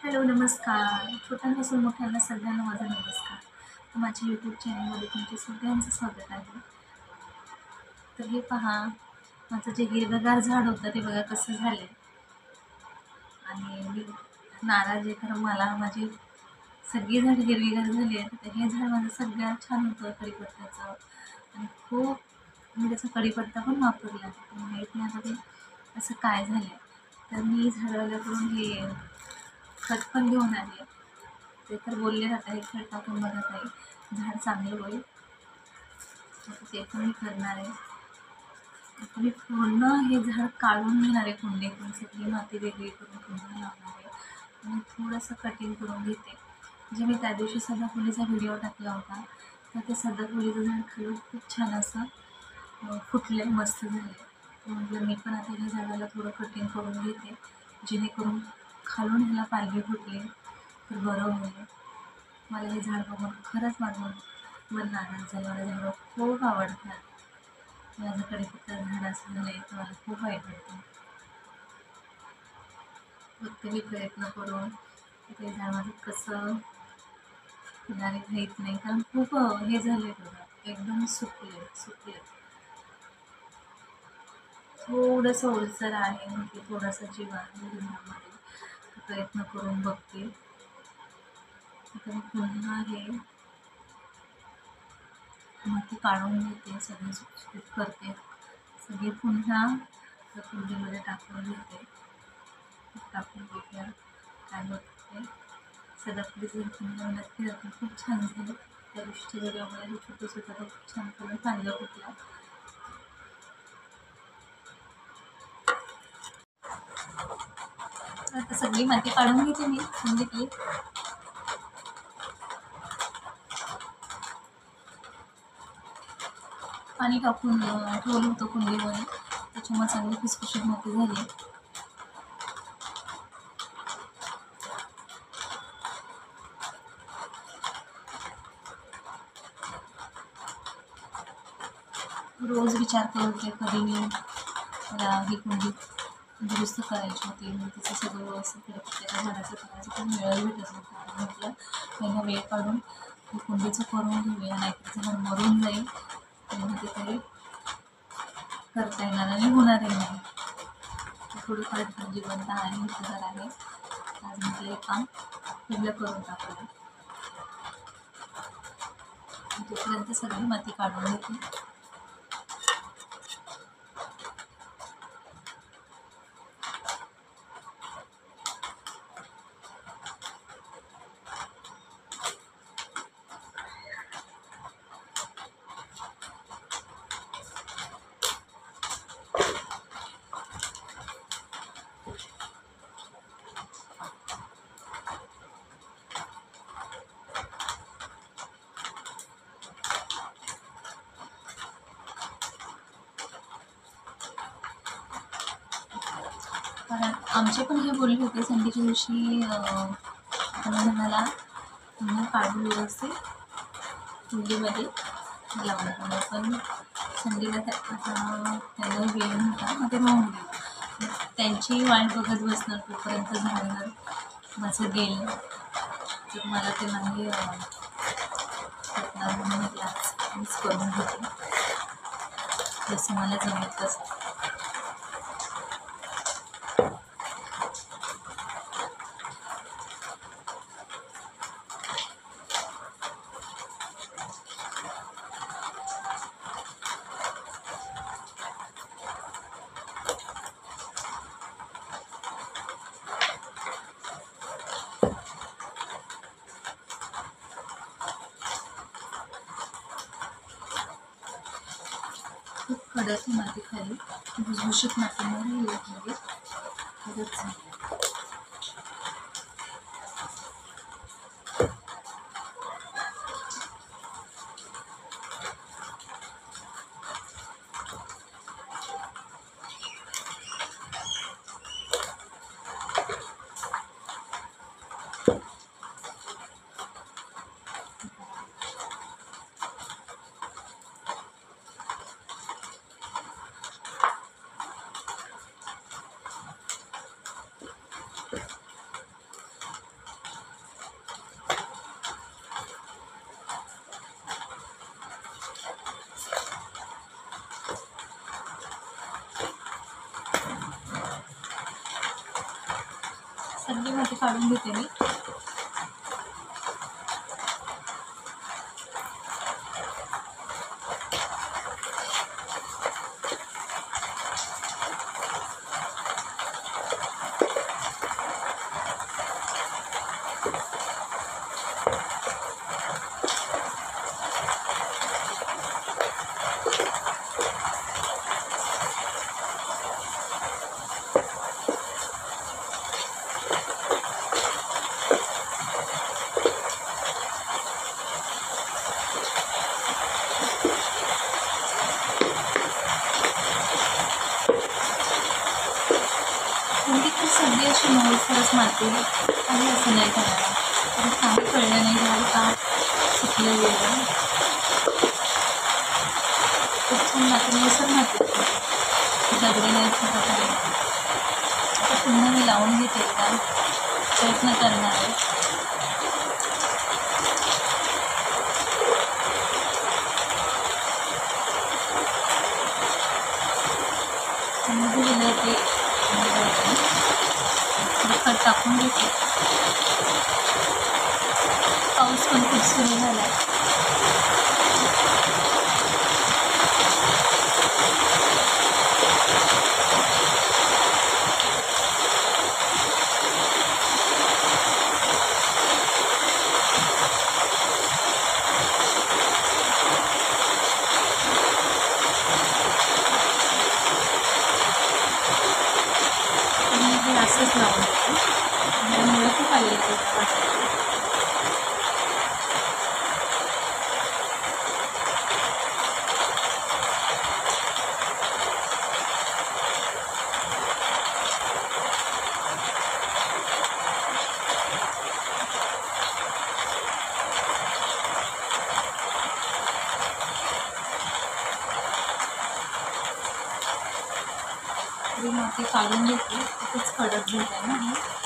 Hello, नमस्कार. छोट्यांपासून मोठ्यांना सगळ्यांना माझा नमस्कार. तर माझ्या यूट्यूब चॅनलमध्ये तुमचं सगळ्यांचं स्वागत आहे. तर हे पहा, माझं जे हिरवंगार झाड होतं ते बघा कसं झालंय. आणि मी नाराज आहे, कारण मला माझी सगळी झाड हिरवीगार झाली आहेत. तर हे झाड माझं सगळ्यात छान होतं कढीपत्त्याचं, आणि खूप मी त्याचा कढीपत्ता पण वापरला. पण माहीत नाही आता ते असं काय झालं आहे. तर मी झाडवाल्याकडून हे खत पण घेऊन आली. ते तर बोलले जातं हे खत टाकून बघा ताई, झाड चांगलं होईल. आता ते पण मी करणार आहे. आता मी पूर्ण हे झाड काढून घेणार आहे कुंडीतून, सगळी माती वेगळी करून पुन्हा लावणार आहे आणि थोडंसं कटिंग करून घेते. म्हणजे मी त्या दिवशी सदाफुलीचा व्हिडिओ टाकला होता, तर ते सदाफुलीचं झाड खालून खूप छान असं फुटले, मस्त झाले. म्हटलं मी पण आता ह्या झाडाला थोडं कटिंग करून घेते, जेणेकरून खालून ह्याला पालवी फुटली तर बरं होईल. मला हे झाड बघून खरंच माझं मन नाराज झालं. मला झाडं खूप आवडतात. माझं कढीपत्ता झाड असं झालं आहे तर मला खूप वाईट वाटतं. बघते मी प्रयत्न करून ते झाड माझं कसं फुलाले माहीत नाही, कारण खूप हे झाले बघा, एकदम सुकले. थोडंसं ओलसर आहे, म्हणजे थोडासा जीव आहे झाडामध्ये. प्रयत्न करून बघते. आता मी पुन्हा हे माती काढून घेते, सगळी सुटसुटीत करते, सगळी पुन्हा त्या कुंडीमध्ये टाकून घेते. टाकून बघूया काय होतं ते. सदाफुलीचं पुन्हा नक्की जातं, खूप छान झालं. त्या दिवशीच्या व्हिडिओमध्ये हे छोटंसं होतं, खूप छान करून चांगलं फुटलं. आता सगळी माती काढून घेते मी कुंडीतली. पाणी टाकून ठेवलं होतं कुंडीमध्ये, त्याच्यामुळे चांगली खुसखुशीत माती झाली. रोज विचार करते कधी मी मला ही कुंडी दुरुस्त करायची होती, मी तिचं सगळं व्यवस्थित कडीपत्त्याच्या झाडाचं करायचं, पण वेळ भेटत नव्हता. म्हटलं पहिला वेळ काढून ही कुंडीचं करून घेऊया, नाहीतर झाड मरून जाईल आणि ते काही करता येणार आणि होणारही नाही. थोडंफार झाड जिवंत आहे, हुशार आहे. आज म्हटलं हे काम पहिलं करून टाकूया. तोपर्यंत सगळी माती काढून घेते. कारण आमचे पण हे बोलले होते संडेच्या दिवशी, त्यांना म्हणाला पुन्हा काढून व्यवस्थित कुंडीमध्ये लावलं होतं, पण संडेला त्यांना वेळ नव्हता, मग ते राहून गेलं. त्यांची वाट बघत बसणार तोपर्यंत झाडं माझं गेलं, तर मला ते नाही करणार म्हणून म्हटलं आज मीच करून घेते जसं मला जमत तसं. खूप कडक माती खाली, भुसभुशीत मातीमध्ये येत नाही, खरंच झालं. सगळी मोठी काढून घेते मी. सगळी अशी मऊसरच माती काही असं नाही करायला. तर काही कळलं नाही झालं का सुकलं गेलं. खूप छान माती मऊसर माती दगडी नाही छोटा करायला. आता पुन्हा मी लावून घेते का प्रयत्न करणार आहे. दिलेलं ते खत टाकून घेते. पाऊस पण खूप सुरू झाला आहे. असंच लावून देते. मुळं खूप आले माती काढून घेतली. खूपच कडक झालं आहे ना हे.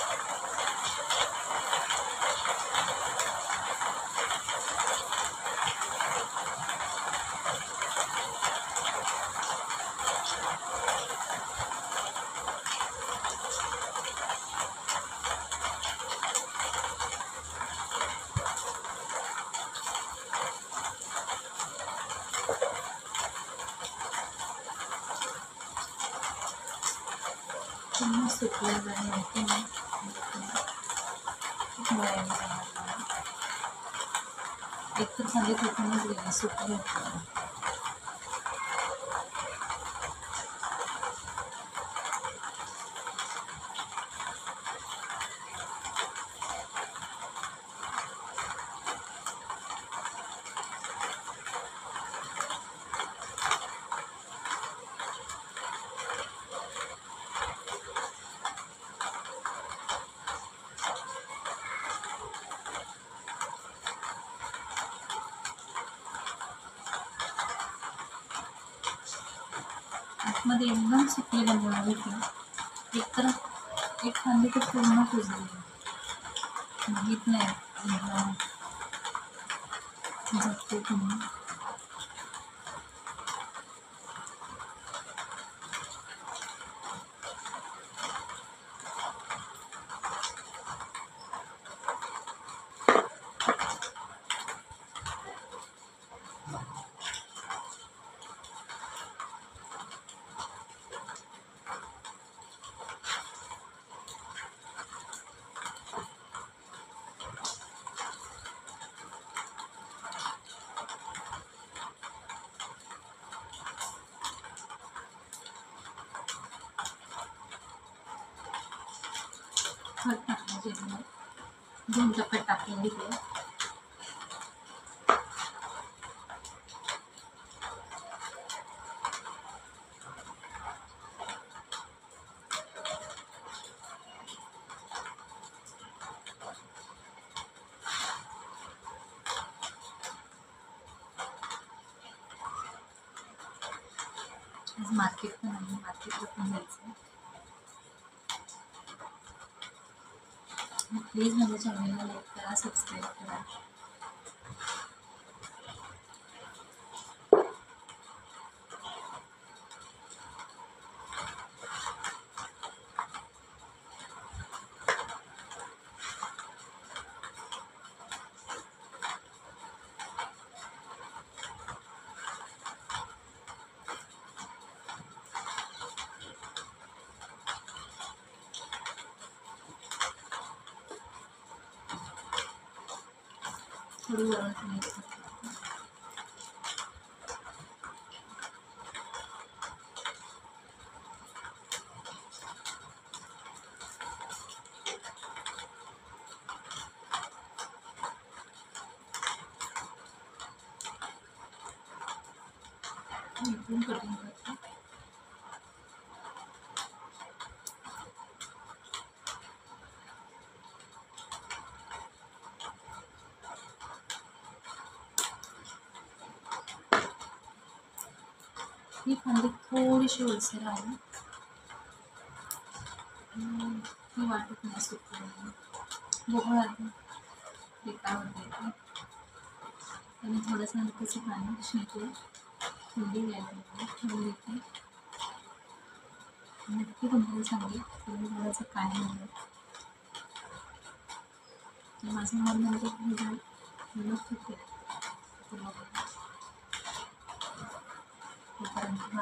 पुन्हा सुकलं जाईल माहिती नाही. एक तर झाले कुठूनच गेले सुकले. आतमध्ये एकदम सुकलेलं मुळं होती. एकतर एक फांदी तर पूर्ण कुजलेली. माहीत नाही जगते तुम्ही. खत टाकण्याचे 2 टप्प्यात टाकून घेतले. आज मार्केट पण आहे. मार्केटला पण जायचं. प्लीज माझ्या चॅनलला लाईक करा, सबस्क्राईब करा. थोडी वरण ठेवायची. इथून कटिंग करते. ही फांदी थोडीशी ओलसर आहे. ती वाटत नाही सुकली. बघू आधी ते काय होते ते. आणि थोडंसं हलकंसं पाणी शिंपडून थंडी घ्यायला ठेवून देते. नक्की तुम्हाला सांगेल थंडी घालायचं काय नाही. माझं मन म्हणजे होते तोपर्यंत